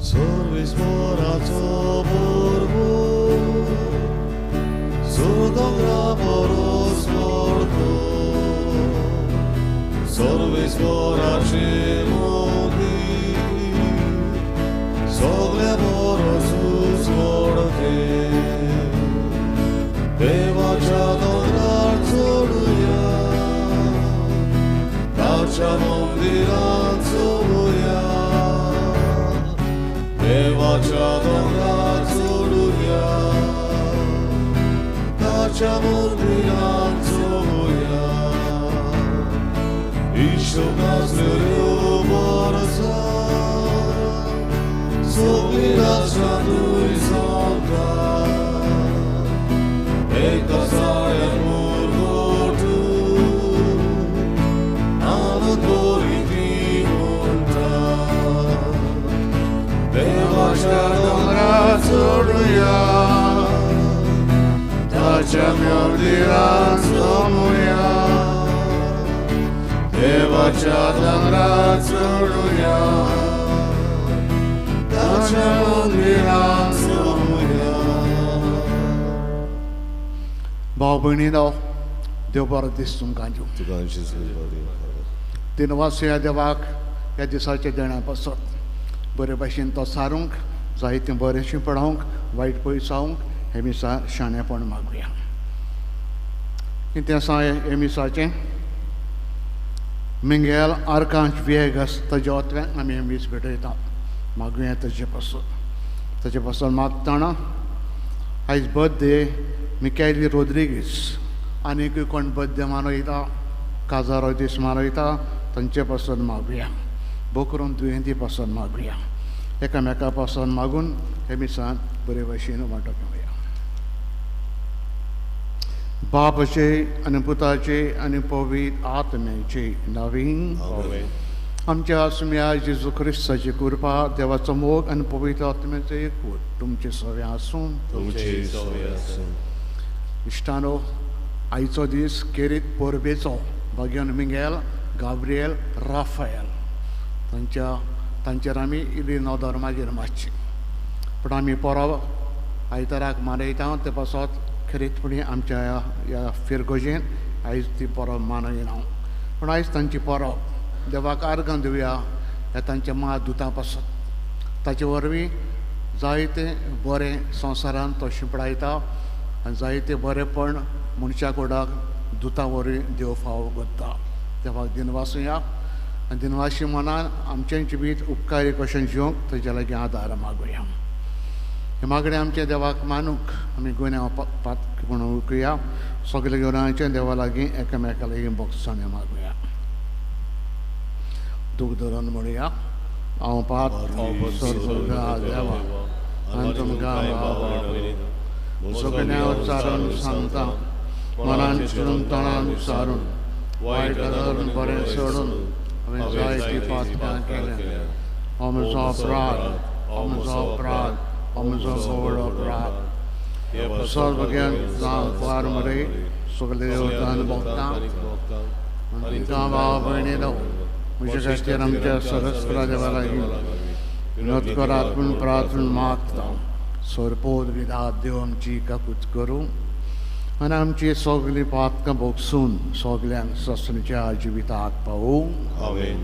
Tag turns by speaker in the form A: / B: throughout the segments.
A: Sorvis moraco borbo, surdom raboros morto. Sorvis moraci modi, sogle morosus morte. Deva chadonrar zoruya, tacha mondiran zoruya. Deva chadonrar zoruya, tacha mondiran zoruya. Isho nazlero borza, sogli razradui zonda. Ekasaya murgotu, anadori dimunta. Deva chadonrar zoruya, tacha mondiran zoruya. Deva chadonrar zoruya, tacha mondiran zoruya.
B: भाव भयणीनो देव बरो दीस तुमकां दिवं. दिनवास ह्या देवाक ह्या दिसाच्या देण्या पासत बरे भाशेन तो सारूंक जायतें बरेंशें पळोवंक वायट पयसावंक हे मिसा शाणेपण मागुया. कितें आसा हे मिसाचें मिंगेल आर्कांच वेगस ताजे ओतव्यान आमी हे मीस भेटयता. मागुया ताजे पासून मागतना आयज बर्थडे मिकायली रोद्रिगीस आनीक कोण बर्थडे मनयता काजारो दीस मनयता तांचे पासून मागुया. बोकरून दुयेंती पासून मागुया. एकामेका पासून मागून हे मिसान बरे भशेन वांटप घेवया. बापाचे आनी पुताचे आनी पवित्र आत्म्याचे नांवान आमच्या आसम्या जेजू क्रिस्ताची कृपा देवाचो मोग आनी पवित्र आत्म्याचो एकवट तुमचे सगळे आसूं. इश्टानो आयचो दीस केरीत पोरबेचो भगवान मिंगेल गाब्रिएल राफायल तांचेर आमी इल्ली नदर मागीर मातशी पूण आमी परब आयताराक मनयता ते पासत खरीतपणी आमच्या ह्या फिरगोजेन आयज ती परब मनयना. पूण आयज तांची परब देवाक आर्गां दिवया हे तांच्या महादुतां पासत. ताचे वरवीं जायते बरें संवसारान तो शिंपडायता आनी जायते बरेपण मनशा कोडाक दुतां वरवीं देव फावो करता. देवाक दिनवासुया आनी दिनवाशी मनान आमचे जिवीत उपकारी कशें जिवंक ताचे लागीं आदार मागुया. हे मागणें आमचे देवाक मानूंक आमी गुन्यांव पात म्हणून वळखुया. सगळे गुन्यांवाचे देवा लागीं एकामेका लागीं बक्षाणे मागुया. दूख धरून म्हणुया. हांव पात देवा आनी तुमकां सगळ्या उच्चारून सांगता मनान चिरून तणान विचारून वायट धरून बरें सोडून हांवें जायतीं पातकां केल्या. हो म्हजो अपराध, हो म्हजो अपराध, हो म्हजो व्हड अपराध. सर्वज्ञान पार मरे सगळे देवतान भोगता. तुमकां भाव भयणीनो म्हजे खातीर आमच्या सरस्वता देवा लागीं विनोद करात म्हूण प्रार्थना मागता. सोरपोद विधात देव आमची काकूत करूं आनी आमची सगळीं पातकां भोगसून सगल्यांक ससणीच्या जिविताक पावूं.
A: आमेन.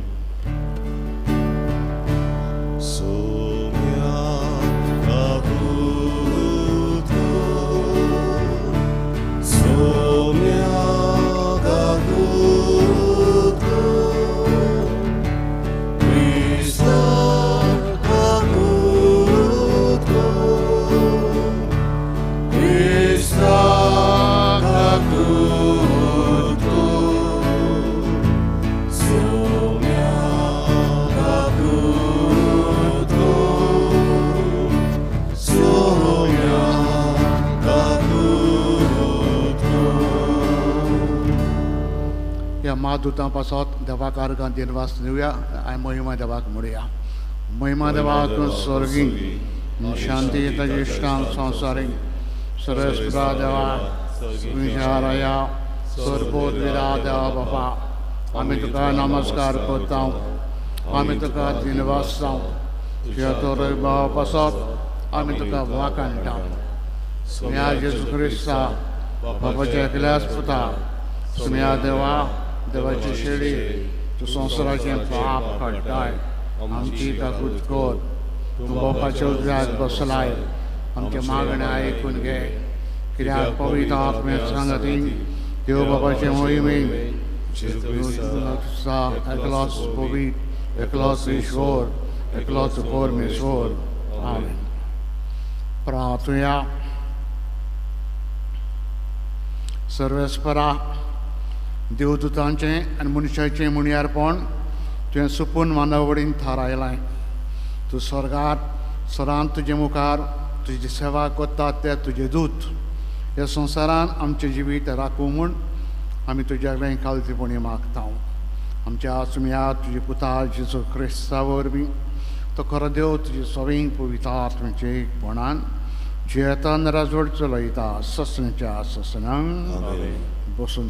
B: मादुतां पासत देवाक आर्गां दिनवास दिवया आनी महिमा देवाक म्हणुया. महिमा देवाक स्वर्गी शांती ताच्या इश्टांक संवसारीक सरस्वता देवा विचारया सरपोत विदा देवा बापा आमी तुका नमस्कार करता. आमी तुका दिनवास जावं तुझ्या तोर भाव पासत आमी तुका वाकाणटा सुम्या जेजू क्रिस्ता बापाच्या एकल्याच पुता सुम्या देवा देवाची शेळी तूं संवसाराचें पाप काडटाय आमची ताकूद कर तूं बापाच्या उजव्याक बसलाय आमचे मागणे आयकून घे कित्याक पवित्र आत्मे सांगती देव बापाचे मोहिमेन एकलोच पवित्र एकलोच ईश्वर एकलोच परमेश्वर आमेन. प्रार्थुया. सर्वेस्परा देवदूतांचें आनी मनशाचें मुणयारपण तुवें सुपून मानवडीन थारायलां. तूं स्वर्गांत सरान तुजे मुखार तुजी सेवा कोत्तात ते तुजे दूत ह्या संवसारांत आमचें जिवीत राखूं म्हूण आमी तुज्या कडेन कालतीपणी मागता. आमच्या सुम्या तुजे पुता जेजू क्रिस्ता वरवीं तो खरो देव तुजे सवें पवित्र आत्म्याचे एकपणान जियेतान राजवड चलयता ससण्याच्या ससनांक बसून.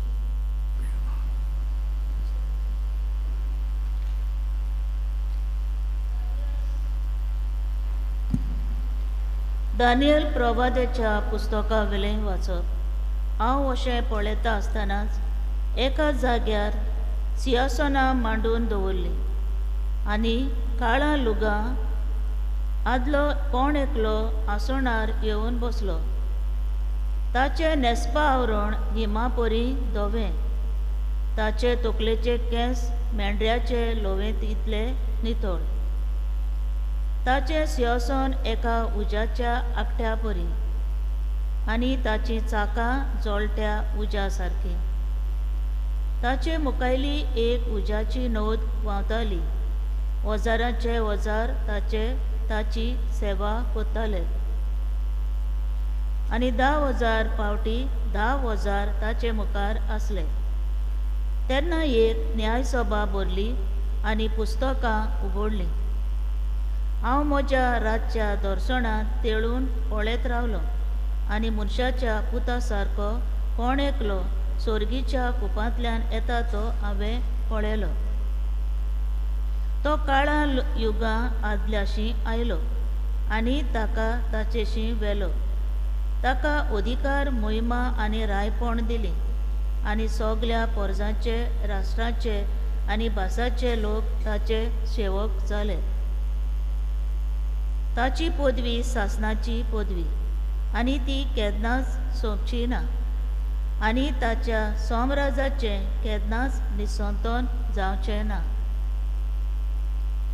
C: दानियल प्रवादेच्या पुस्तका वेलें वाचप. हांव अशें पळयता आसतनाच एका जाग्यार सिंहासनां मांडून दवरलीं आनी काळा लुगां आदलो कोण एकलो आसोणार येवन बसलो. ताचें न्हेसपा आवरण गिमा परी धवें, ताचे तकलेचे केंस मेंढऱ्याचे लोवेंत इतले नितळ. ताचें सिंहासन एका उज्याच्या आकट्या परी आनी ताची चाकां जोळट्या उज्या सारकी. ताचे मुखायली एक उज्याची नोद व्हांवताली. वजाराचे वजार ताची सेवा कोत्ताले आनी 10,000 पावटी 10,000 ताचे मुखार आसले. तेन्ना एक न्यायसभा भरली आनी पुस्तकां उगडलीं. हांव म्हज्या रातच्या दर्शनांत तेळून पळयत रावलो आनी मनशाच्या पुता सारको कोण एकलो सोर्गीच्या कुपांतल्यान येता तो हांवें पळयलो. तो काळा युगां आदल्याशी आयलो आनी ताका ताचेशी वेलो. ताका अधिकार मोहिमा आनी रायपण दिली आनी सगल्या परजांचे राष्ट्रांचे आनी भासाचे लोक ताचे सेवक जाले. ताची पदवी सासणाची पदवी आनी ती केन्नाच सोंपची ना आनी ताच्या साम्राज्याचें केन्नाच निसंतन जावचें ना.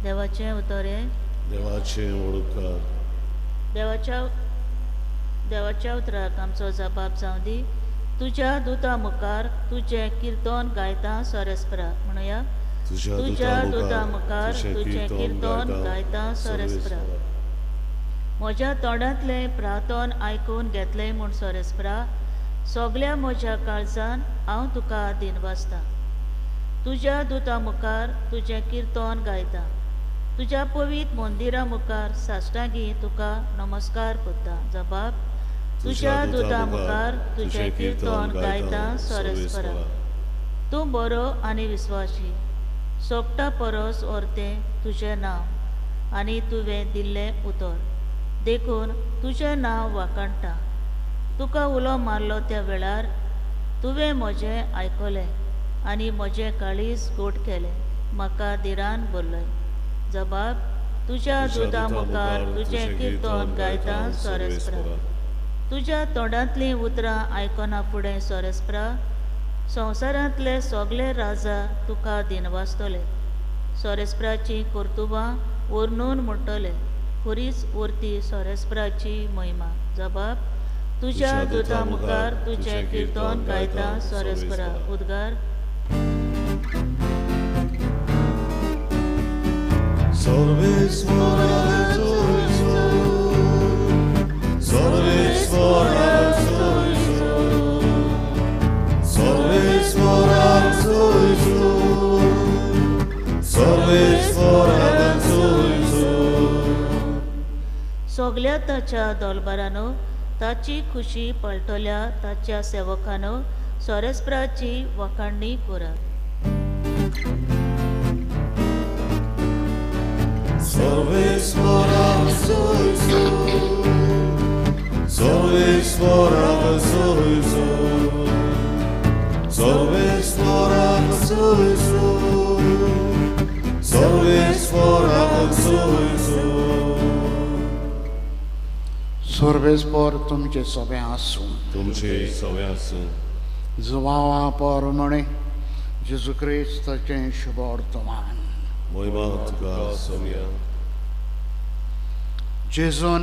C: देवाचें उतरें.
A: देवाचें वळखार.
C: देवाच्या उतराक आमचो जबाब जावं दी. तुज्या दुता मुखार तुजें किर्तन गायता सोरेस्परा. म्हणुया तुज्या दुता मुखार तुजें किर्तन गायता सोरेस्परा. म्हज्या तोंडांतलें प्रार्थन आयकून घेतलें म्हूण सोरेस्परा. सगल्या म्हज्या काळजान हांव तुका दिनवासता. तुज्या दुता मुखार तुजें किर्तन गायता. तुज्या पवित्र मंदिरा मुखार साश्टांगी तुका नमस्कार करता. जबाब. तुज्या दुता मुखार तुजें किर्तन गायता सोरेस्परा. तूं बरो आनी विस्वासी. सोपटा परस व्हरतें तुजें नांव आनी तुवें दिल्लें उतर देखून तुजें नांव वाखाणटा. तुका उलो मारलो त्या वेळार तुवें म्हजें आयकलें आनी म्हजें काळीज गोड केलें. म्हाका दिरान भरलय. जबाब. तुज्या दुता मुखार तुजें किर्तन गायता सोरेस्परा. तुज्या तोंडांतलीं उतरां आयकना फुडें सोरेस्परा. संवसारांतले सगळे राजा तुका दिनवासतले. सोरेस्पराची कर्तुबां वर्णून म्हणटले. खरीच उरती सोरेस्पराची महिमा. जबाब. तुज्या दुता मुखार तुजें किर्तन गायता सोरेस्परा. उद्गार. सगल्या ताच्या दोलबारानो ताची खुशी पळटल्या ताच्या सेवकानो सोरेस्पराची वखाणणी करात.
A: Sorvesvora soiso, sorvesvora soiso, sorvesvora soiso, sorvesvora soiso.
B: सर्वेस्पर तुमचे सगळें आसूं.
A: तुमचे सवय आसूं.
B: जुवावा परमणे जेजू क्रिस्ताचें शुभ वर्तमान.
A: मोहिमा तुका सोम्या.
B: जेजून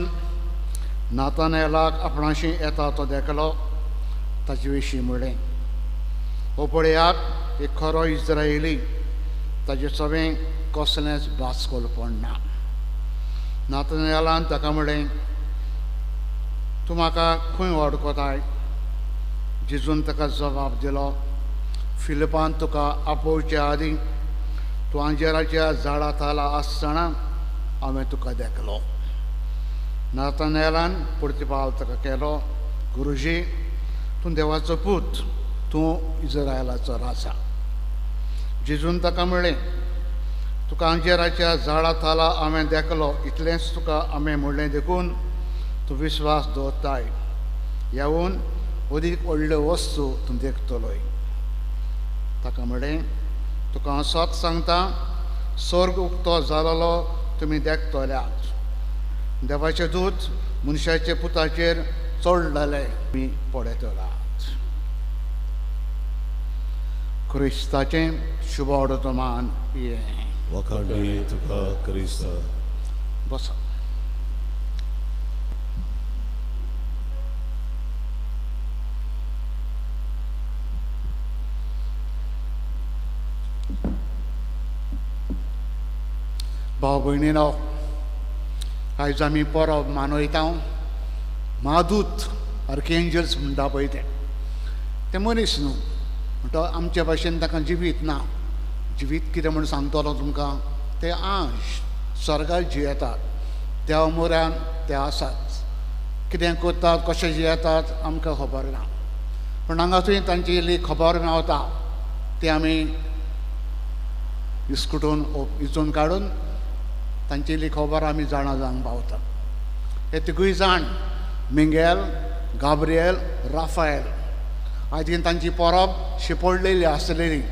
B: नातानेलाक आपणाशी येता तो देखलो ताचे विशीं म्हणलें, हो पळयात एक खरो इस्रायेली, ताचे सगळें कसलेंच भासकोलपण ना. नातानेलान ताका म्हणलें, तूं म्हाका खंय वडकोताय? जेजून ताका जबाब दिलो, फिलिपान तुका आपोवच्या आदीं तूं आंजेराच्या झाडा थाला आसतना हांवें तुका देखलो. नातानेलान प्रतिपाल ताका केलो, गुरुजी, तूं देवाचो पूत, तूं इस्रायलाचो राजा. जेजून ताका म्हणलें, तुका आंजेराच्या झाडा थाला हांवें देखलो, इतलेंच तुका हांवें म्हणलें देखून तूं विस्वास दवरताय. येवन अदीक व्हडल्यो वस्तू तूं देखतलोय. ताका म्हणलें, तुका हांव सत सांगता, स्वर्ग उक्तो जालोलो तुमी देखतल्यात. देवाचे दूत मनशाचे पुताचेर चडलेले तुमी पळयतलात. क्रिस्ताचें शुभ वर्तमान हें.
A: वखाणी तुका क्रिस्त.
B: बसा. भाव भयणीनो, आयज आमी परब मानयता महादूत आर्किएंजल्स म्हणटा पळय ते मनीस न्हू. म्हणटा आमचे भाशेन ताका जिवीत ना. जिवीत कितें म्हूण सांगतलो तुमकां? ते आंश स्वर्गांत जियेतात. देवा म्हऱ्यान ते आसात. कितें करतात, कशें जियेतात आमकां खबर ना. पूण हांगा थंय तांची इल्ली खबर मेवता ती आमी हिसकटून हिचून काडून तांची इल्ली खबर आमी जाणा जावंक पावता. हे तिगूय जाण मिंगेल, गाब्रिएल, राफाएल, आयज तांची परब शिपडलेली आसलेली.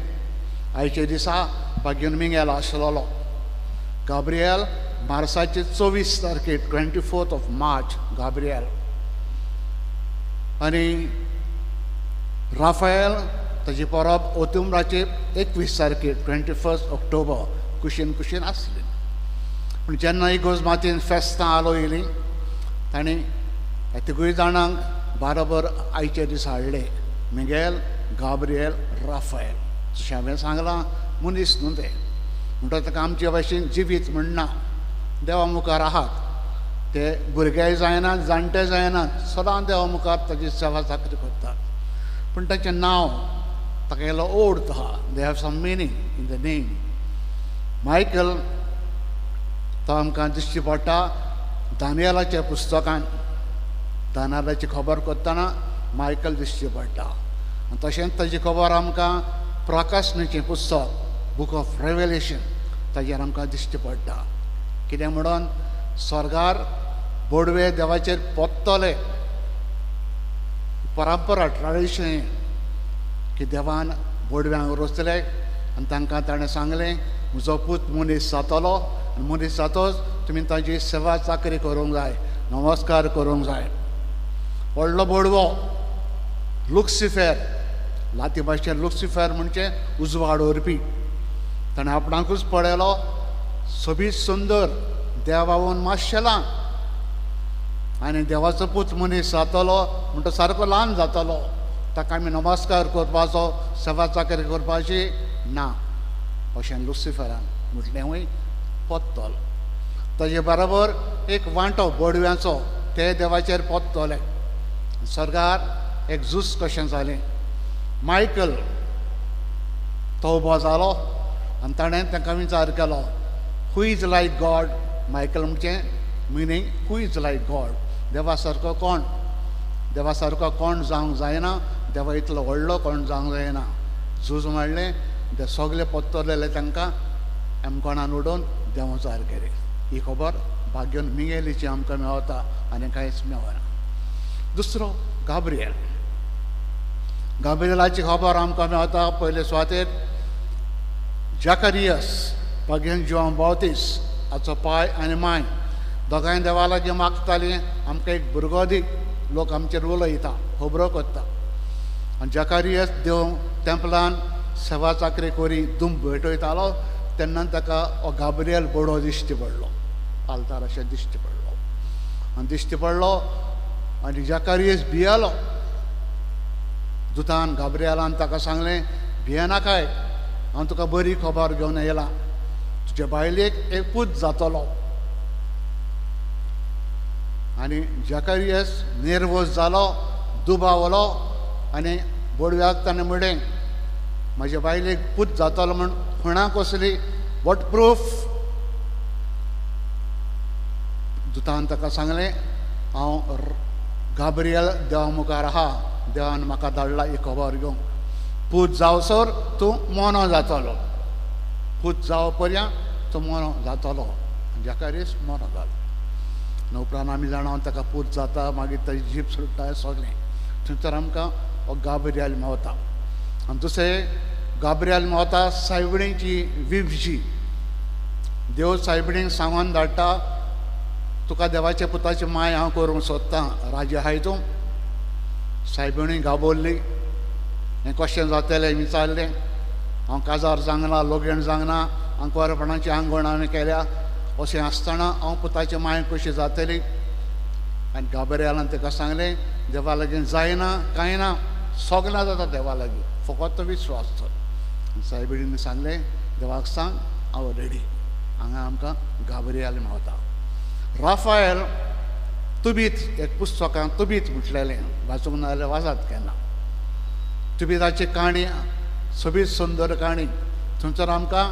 B: आयच्या दिसा बागेन मिंगेल आसलेलो. गाब्रिएल मार्चाचे 24 तारखेर 24 मार्च गाब्रिएल. आनी राफाएल ताची परब ऑक्टोबराचे 21 तारखेर 21 ऑक्टोबर कुशीन कुशीन आसली. पूण जेन्ना इगोज मातयेन फेस्तां आलोयलीं तांणी तिगूय जाणांक बरोबर आयचे दीस हाडले. Miguel, Gabriel, Rafael. जशें हांवें सांगलां, मनीस न्हू ते. म्हणटा ताका आमचे भाशेन जिवीत म्हणना. देवा मुखार आहात ते भुरगे जायनात, जाणटे जायनात, सदां देवा मुखार ताची सेवा चाकरी करतात. पूण ताचें नांव ताका इल्लो ओर्थ आहा. They have some meaning in the name. Michael तो आमकां दिश्टी पडटा दानियेलाच्या पुस्तकान. दानियेलाची खबर करतना मायकल दिश्टी पडटा. आनी तशेंच ताची खबर आमकां प्रकाशनाचें पुस्तक, बूक ऑफ रेवलेशन, ताचेर आमकां दिश्टी पडटा. कितें म्हणून स्वर्गार बोडवे देवाचेर पोत्तले. परंपरा, ट्रॅडिशन की देवान बोडव्यांक रचले आनी तांकां ताणें सांगलें, म्हजो पूत मनीस जातलो आनी मनीस जातोच तुमी ताची सेवा चाकरी करूंक जाय, नमस्कार करूंक जाय. व्हडलो बोडवो लुसिफर, लाती भाशेन लुसिफर म्हणजे उजवाड व्हरपी. ताणें आपणाकूच पळयलो सोबीत सुंदर, देवावन मातशें आनी देवाचो पूत मनीस जातलो म्हणटा सारको ल्हान जातलो. ताका आमी नमस्कार करपाचो, सेवा चाकरी करपाची ना अशें लुसिफरान म्हटलें. वय पोत्तलो. ताजे बरोबर एक वांटो बोडव्याचो ते देवाचेर पोत्तले. स्वर्गार एक झूज कशें जालें. मायकल तो उबो जालो आनी ताणें तांकां विचार केलो, who is like God? Michael म्हणजे meaning who is like God? देवा सारको कोण? देवा सारको कोण जावंक जायना. देवा इतलो व्हडलो कोण जावंक जायना. झूज मारलें. ते सगळे पोत्तलेले तांकां कोणान उडोवन देवाचार केले. ही खबर भाग्योन मिंगेलीची आमकां मेवता आनी कांयच मेवना. दुसरो गाब्रिएल. गाब्रिएलाची खबर आमकां मेवता पयले सुवातेर जाकारियास भाग्यन जोन बावतीस हाचो पाय आनी माय दोगांय देवा लागीं मागतालीं आमकां एक भुरगो दी. लोक आमचेर उलयता, खबरो करता. आनी जाकारियास देव टेंपलान सेवा चाकरी करी दुम भेटयतालो तेन्ना ताका हो गाब्रिएल बडो दिश्टी पडलो, आल्तार अशें दिश्टी पडलो. आनी दिश्टी पडलो आनी जाकारियास भियेलो. दुतान गाब्रिएलान ताका सांगलें, भियेनाकाय, हांव तुका बरी खबर घेवन येयलां. तुजे बायलेक एक पूत जातलो. आनी जाकारियास नेर्वोस जालो, दुबावलो आनी बोडव्याक ताणें म्हणलें, म्हज्या बायलेक पूत जातलो म्हूण खुणां कसली, वॉट प्रूफ? दुतान ताका सांगलें, हांव गाब्रिएल देवा मुखार आहा, देवान म्हाका धाडला ही खबर घेवंक. पूत जावसर तूं मोनो जातलो. पूत जावं पर्यंत तूं मोनो जातलो. जाकारियास मोनो जालो. उपरांत आमी जाणा ताका पूत जाता, मागीर ताची जीप सुट्टा, हें सगलें. थंयसर आमकां हो गाब्रिएल मेवता. आनी दुसरें गाब्रिएल मेवता सायबिणीची विवजी. देव सायबिणीक सांगून धाडटा, तुका देवाच्या पुताची माय हांव करूंक सोदतां, राजी आहाय तूं? सायबिणी गाबोरली. हें कशें जातलें विचारलें. हांव काजार जांगना, लोगेण जांगना, हांव कोरपणाची आंगवण हांवें केल्या. अशें आसतना हांव पुताची माय कशी जातली? आनी गाब्रिएलान ताका सांगलें, देवा लागीं जायना कांय ना, सगळें जाता देवा लागीं, फकत तो विश्वास कर. सायबिणीन सांगलें, देवाक सांग हांव रेडी. हांगा आमकां गाब्रिएल मेवता. राफाएल तुबीत, एक पुस्तकां तुबीत म्हटलेलें, वाचूंक ना जाल्यार वाचात केन्ना. तुबिताची काणी सोबीत सुंदर काणी. थंयसर आमकां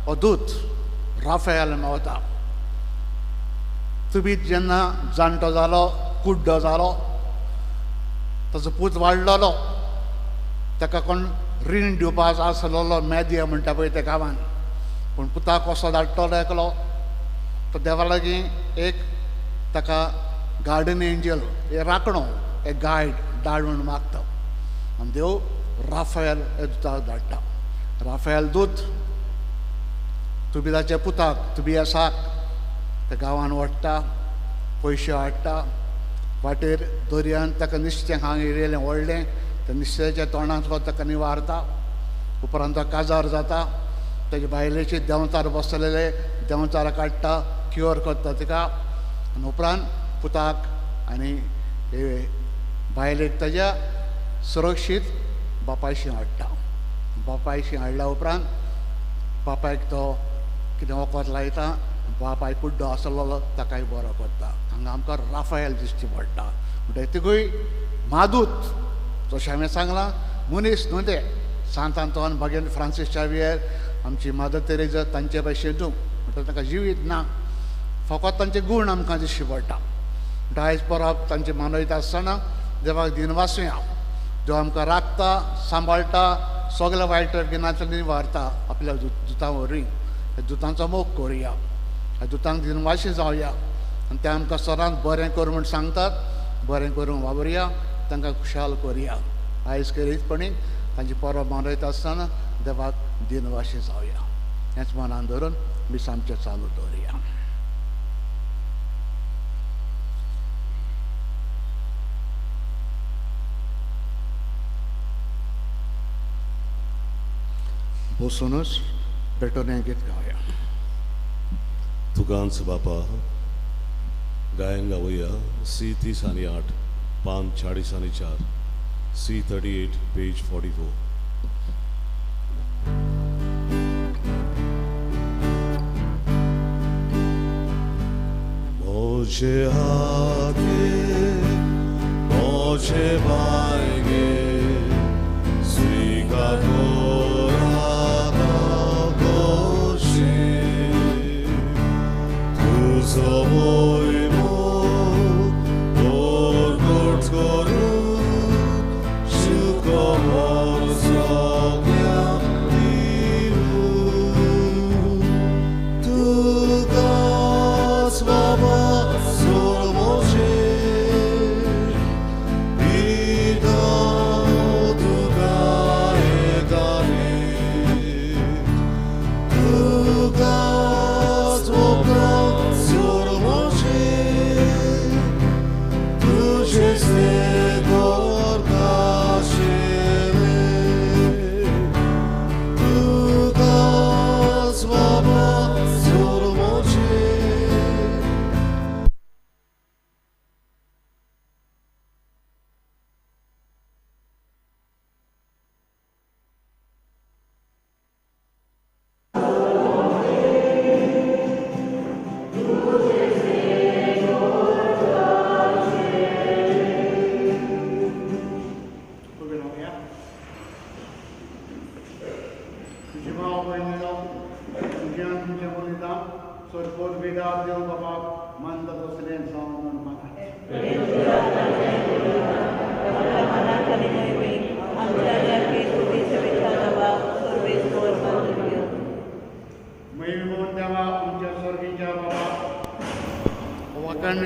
B: हो दूत राफाएल मेवता. तुबीत जेन्ना जाणटो जालो, कुड्डो जालो, ताचो पूत वाडलोलो, ताका कोण रीण दिवपाचो आसलोलो, मेदिया म्हणटा पळय त्या गांवांत. पूण पुताक कसो धाडटलो एकलो? तो देवा लागीं एक ताका गार्डन एंजल, एक राखणो, एक गायड धाड म्हूण मागता. आनी देव राफाएल हे दुताक धाडटा. राफाएल दूत तुबिताच्या पुताक, तुबियासाक त्या गांवांत व्हरता, पयशे हाडटा. वाटेर दर्यान ताका नुस्तें हांगा येयलेलें व्हडलें, त्या नुस्त्याच्या तोंडांतलो ताका निवारता. उपरांत तो काजार जाता. ताचे बायलेचे देंवचार बसलेले देंवचार काडटा, क्युअर करता तिका. आनी उपरांत पुताक आनी बायलेक ताज्या सुरक्षीत बापायशी हाडटा. बापायशी हाडल्या उपरांत बापायक तो कितें वखद लायता. बापाय कुड्डो आसलोलो ताकाय बरो करता. हांगा आमकां राफाएल दिश्टी पडटा. म्हणटकूय मादूत, जशें हांवें सांगलां, मनीस न्हू तें. सांत आंतोन भागेन फ्रांसीस शावियर, आमची मादर तेरेजा, तांचे भशेन न्हू. म्हणटा ताका जिवीत ना, फकत तांचे गूण आमकां दिश्टी पडटा. म्हणटा आयज परब तांचे मानयता आसतना देवाक दिनवासुया. देव आमकां राखता, सांबाळटा, सगळे वायट गिन्यांतल्यान निवारता. आपल्या दुतां वरवीं ह्या दुतांचो मोग करुया, ह्या दुतांक दिनवाशी जावया. आनी ते आमकां सदांच बरें कर म्हूण सांगतात. बरें करूंक वावरया, तांकां खुशाल करुया. आयज करीतपणी तांची परब मनयता आसतना देवाक दिनवाशी जावया. हेंच मनान धरून मीस आमचें चालू दवरया. बसूनच पेटोवन हें गीत गावया.
A: तुकांच बापा गायन गावया. C30 पान 40 C38 पेज 44. मोचे आगे मोचे बायगे स्वीकार Sobojmo orgocz gorut, szybko mocognia miłu. Tu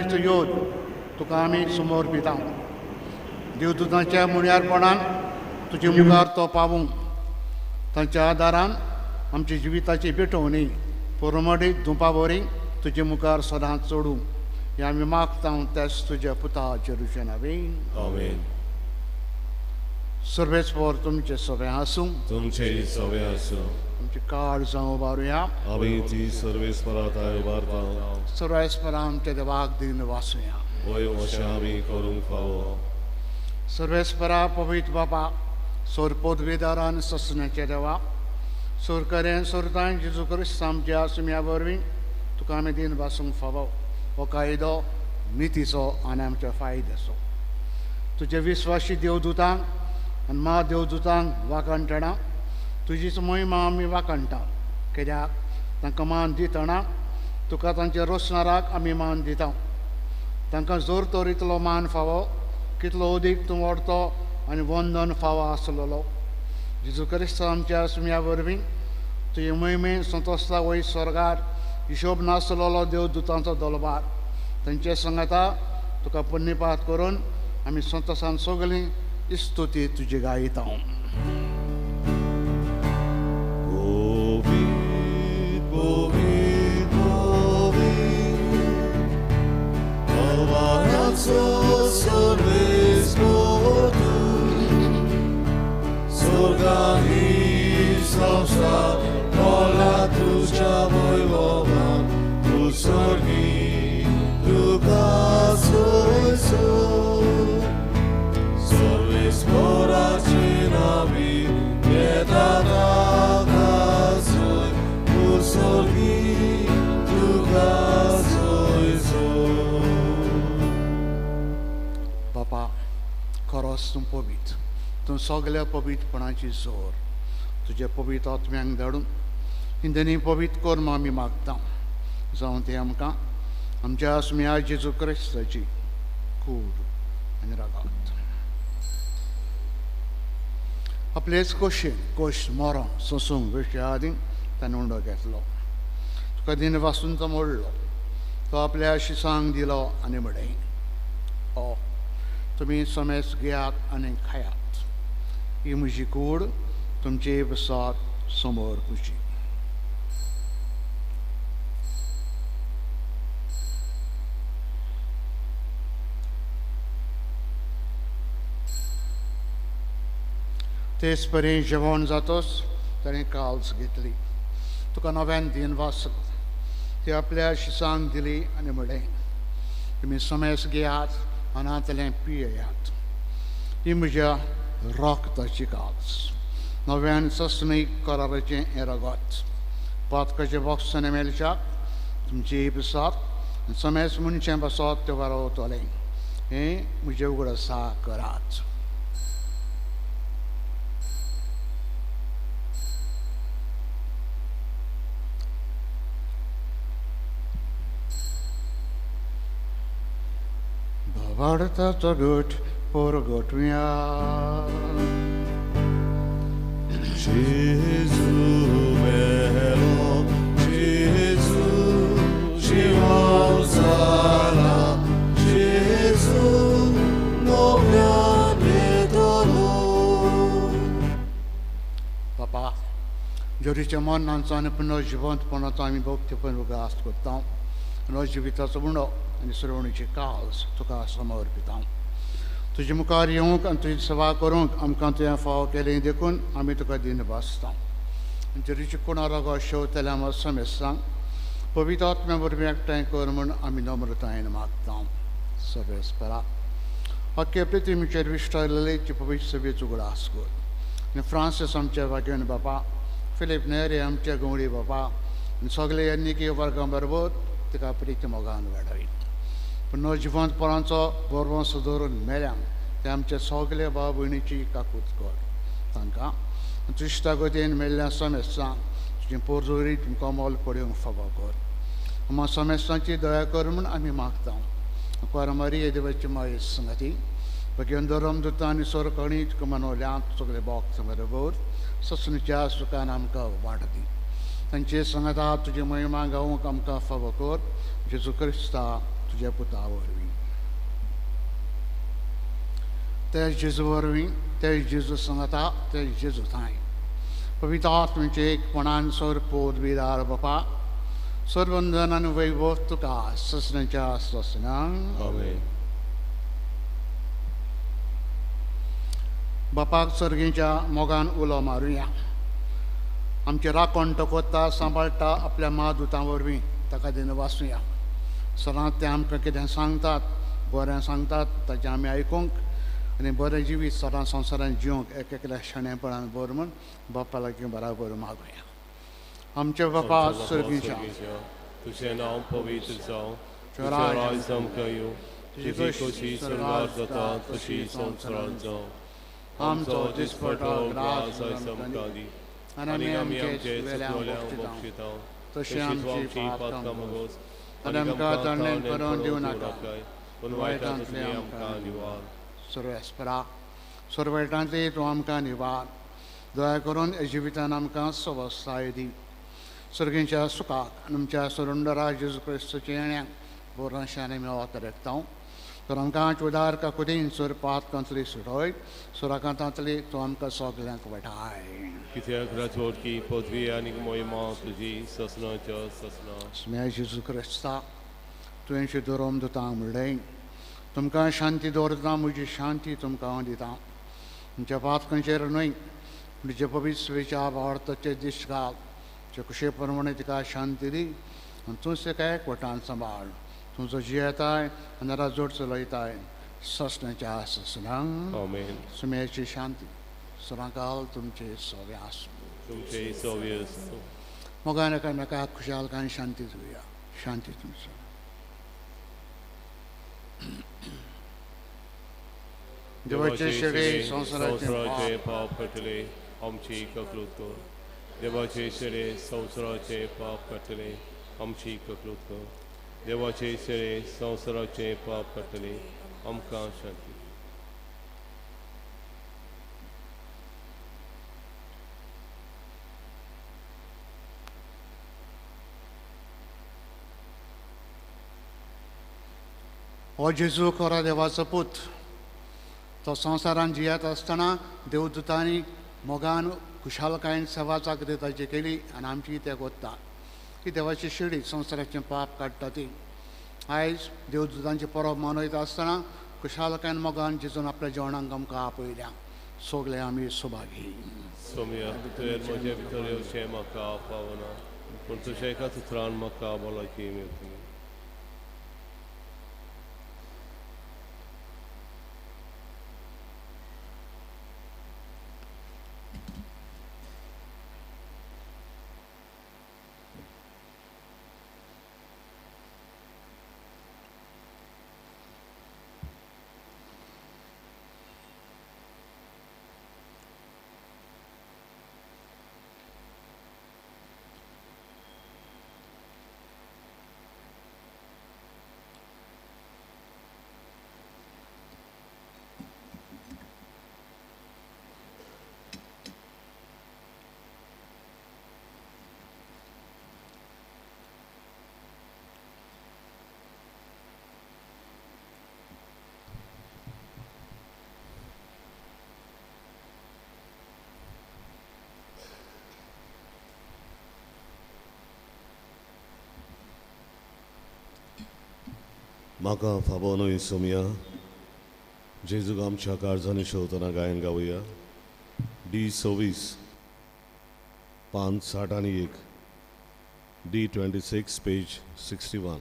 B: पवित्र योद तुका आमी समर्पिता. देवदूतांच्या मुळ्यारपणान तुजे मुखार तो पावूंक तांच्या आदारान आमच्या जिविताची पेटोवणी परमडीत धुपावरी तुजे मुखार सदांच चडूं हें आमी मागता तेच तुज्या पुता जेरुशे नांवेन.
A: Amen.
B: सर्वेस्पर तुमचे सगळें आसूं.
A: तुमचे सवे असो.
B: तुमची काळ जावं उबारुया.
A: आमी ती सर्वेस्पराताय उबारता.
B: सर्वेस्परा आमच्या देवाक दिन वासुया.
A: वय अशें आमी करूंक फावो.
B: सर्वेस्परा पवित्र बापा सोर पदवीदारान ससण्याचे देवा सोरकरें सोरतां जेजू क्रिस्त आमच्या सुम्या वरवीं तुका आमी दिन वासूंक फावो. हो कायदो नितीचो आनी आमच्या फायद्याचो. तुजे विस्वासी देवदूतांक आनी मा देवदूतांक वाकणटना तुजीच महिमा आमी वाकणटा. कित्याक तांकां मान दितना तुका तांच्या रोसणाराक आमी मान दिता. तांकां जोर तर इतलो मान फावो कितलो अदीक तूं व्हरतो आनी वंदन फावो आसलेलो. जेजू क्रिस्त आमच्या सुम्या वरवीं तुजे मोहिमेन संतोसला वयर स्वर्गार हिशोब नासलेलो देवदूतांचो दलबार तांचे संगता तुका पुण्यपात करून आमी संतोशान सगळीं इस्तुती तुजी गायता. बापा खरोच तूं पवित्र. तूं सगळ्या पवित्रपणाची जोर तुजे पवित्र आत्म्यांक धाडून हिंदनी पवित्र करून आमी मागता. जावं तें आमकां आमच्या आस्म्या जेजू क्रिस्ताची कूड आनी रगत. आपलेच खोशेन खोश मरण सोसूंक विशय आदीं ताणें उंडो घेतलो. तुका दिन वासून तो मोडलो. तो आपल्या शिसांक दिलो आनी म्हणलें ओ तुमी समेस घेयात आनी खायात. ही म्हजी कूड तुमचे बसात समोर कुशी. तेच परेन जेवण जातोच ताणें काल्स घेतली. तुका नव्यान दिन वासलो. ती आपल्या शिसांक दिली आनी म्हणलें तुमी समेस घेयात अनातलें पियेयात. ही म्हज्या रगताची काल्स नव्यान सस्नीक कराराचें हें रगत. पातकाचे बॉक्सांनी मेलच्याक तुमची बसात समेस मनशें बसत ते वारवतलें. हें म्हजें उगडसां करात. Vartato gut porgotmia.
A: Gesù melo, Gesù Shivalsala, Gesù noviane dolor.
B: Papa, जोरीच्या मनांचो आनी पुनः जिवंतपणाचो आमी भक्तीपण उगास करता. आनी जिविताचो उंडो आनी सुरवणीची काल्स तुका समर्पिता. तुजे मुखार येवंक आनी तुजी सेवा करूंक आमकां तुवें फाव केलें देखून आमी तुका दिन भासता. जरीची कोणाला शेवतल्या आमकां समेस सांग. पवित्र आत्म्या वरवीं एकठांय कर म्हूण आमी नम्रतायेन मागता. सर्वेस्परा अख्खे पृथ्वीचेर विश्वासलेची पवित्र सभेचो उगडास कर. आनी फ्रांसीस आमच्या वागेन बापा, फिलीप नेरे आमच्या गवळी बापा आनी सगळे यन्निकी वर्गां बरोबर तिका प्रीती मोगान वाडय. पूण जिवंतपणाचो गोरवो सुदरून मेल्यांक ते आमचे सगळे भाव भयणीची काकूत कर. तांकां तुज्या गतीन मेल्ल्या समेस्तांक तुजें पोरजोरी तुमकां मोल पडूंक फावो कर. आमकां समेस्तांची दया कर म्हूण आमी मागता. कोरमारी देवाची माये संगती भगवान धरम दुता आनी सोरकणी तुका मनवल्यांत सगळे भक्त बरोबर ससणीच्या सुखान आमकां वाट दी. तांचे संगता तुजी महिमा गावूंक आमकां फावो कर. जेजू क्रिस्ता तुज्या पुता वरवीं ते जेजू वरवीं ते जेजू सांगता ते जेजू थंय पवित्र आत्म्याचे एकपणान सर पोद बिदार बापा सर्वंदन आनी वैभव तुका ससण्याच्या ससनांक
A: Amen.
B: बापाक सर्गेच्या मोगान उलो मारुया आमचे राखण तो कोत्ता सांबाळटा आपल्या महादुतां वरवीं ताका दिन वाचुया सदांच ते आमकां कितें सांगतात बरें सांगतात ताचें आमी आयकूंक आनी बरें जिवीत सदां संवसारांत जिवंक एक एकल्या शाणेपणान बर म्हूण बापा लागीं बराबर मागुया आमचे बापा सर्गीच्या
A: तुझें नांव पवित्र जावं तुजें
B: राज
A: राज जमकयो तुजी कशी स्वर्गांत जाता तशी संवसारांत जावं आमचो दिसपटो राज आमकां दी आनी आमी आमचे चुकलोल्यांक बक्षितांव
B: तशें आमची पातकां
A: मागोस
B: आनी आमकां दंडेन करून दिवं नाका
A: पूण वायटांतली आमकां निवार
B: सर्वेस्परा सर्वेटांतली तूं आमकां निवार दया करून जिवितान आमकां सवस्थाय दी सर्गीच्या सुखाक आनी आमच्या सुरुंडरा जेजू क्रिस्तुच्या येण्याक बोरांशांनी मेळत रेखतांव तर आमकां उदार काकुदीन सुर पातकांतली सुटोय सुराकांतांतली तूं आमकां सगल्यांक वटाय
A: कित्याक राजवटकी पदवी आनी मोहिमा तुजी ससनाच्या ससना
B: स्मेळ जेजू क्रिस्ता तुवें दुरोम दितां म्हणलें तुमकां शांती दवरता म्हजी शांती तुमकां हांव दितां तुमच्या पातकांचेर न्हय तुजे पवित्र विचार वावरताचे दिश्ट घाल तुजे कुशे प्रमाणे तिका शांती दी आनी तूंच तिका एकवटान सांबाळ तुजो जियेताय आनी राजवट चलयताय ससण्याच्या ससनांक
A: आमेन
B: सुमेची शांती सुरांकाल तुमचे सवे आसूं
A: तुमचे सव्य
B: मोगान एकामेकाक खुशालकाय शांती दिवया शांती तुमचो देवाचे शेडे संवसाराचे
A: पाप कटले आमची ककलूत कर देवाचे शेडे संवसाराचे पाप कटले आमची ककलूत कर देवाचे शेडे संवसाराचे पाप कटले आमकां शांती
B: हो जेजू खरो देवाचो पूत तो संवसारान जियेत आसतना देवदुतांनी मोगान खुशालकायेन सेवा चाकरी ताची केली आनी आमची ते कोत्ता की देवाची शिडी संवसाराचें पाप काडटा ती आयज देवदुतांची परब मनयता आसतना खुशालकायेन मोगान जेजून आपल्या जेवणाक आमकां आपयल्या सगळे आमी सुभागी
A: सोम्या तुवें म्हजे भितर येवचें म्हाका पावना पूण तुज्या एका उतरान म्हाका भलायकी मेळटली
D: म्हाका फाबो न्हय सोमया जेजूक आमच्या काळजांनी शेवतना गायन गावया D26 561 D26 पेज 61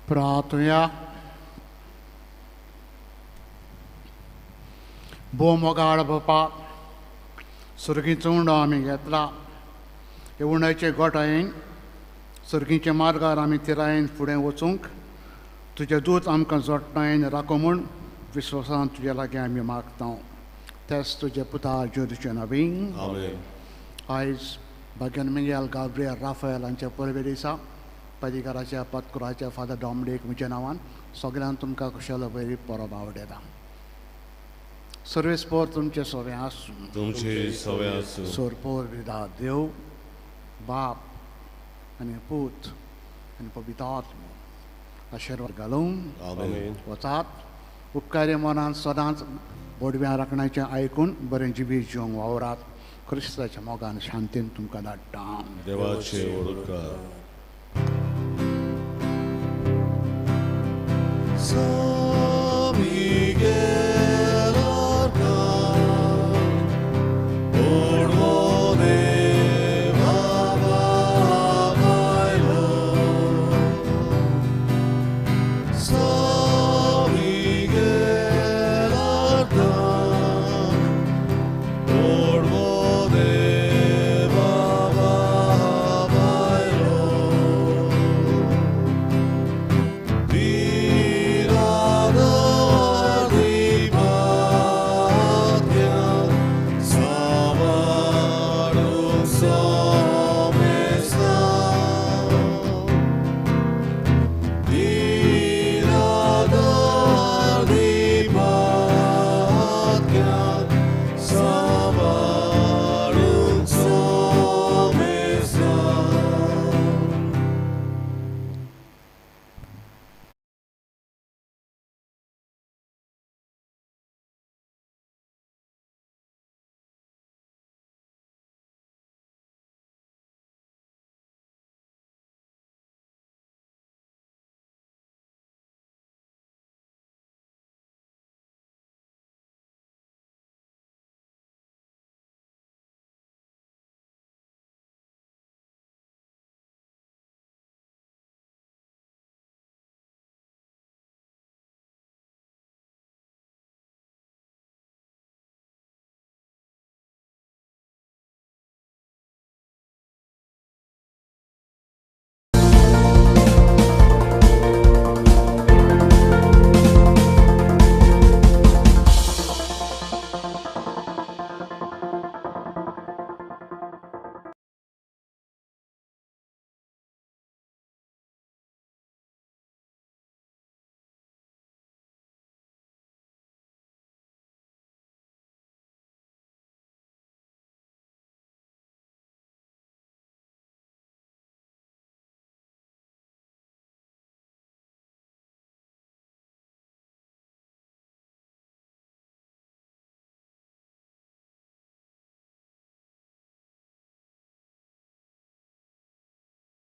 B: प्रार्थुया बोमोगाड बापा सुरगीचो उंडो आमी घेतला हे उंडाचे गोठायेन सुरगीच्या मार्गार आमी तिरायेन फुडें वचूंक तुजे दूत आमकां जोडटायेन राखो म्हूण विश्वासान तुजे लागीं आमी मागता तेच तुजे पुता जोदूचे नवीन
D: आमेन.
B: आयज भाग्यन मिगेल गाब्रियल राफेल हांच्या परबे दिसा पदिकाराच्या पदकुराच्या फादर डॉमडेक म्हज्या नांवान सगळ्यांक तुमकां कुशल बरी परब आवडटा सर्वेस पोर तुमचे सवे आसूं
D: तुमचे सवे आसूं.
B: सोरपोर विदा देव बाप आनी पूत आनी पवित्र आत्मा आशिर्वाद घालून
D: आमेन.
B: वतात उपकारी मनान सदांच बोडव्या राखण्याचें आयकून बरें जिबी जिवंक वावरात क्रिस्ताच्या मोगान शांतीन तुमकां धाडटा
D: देवाचे ओडकार.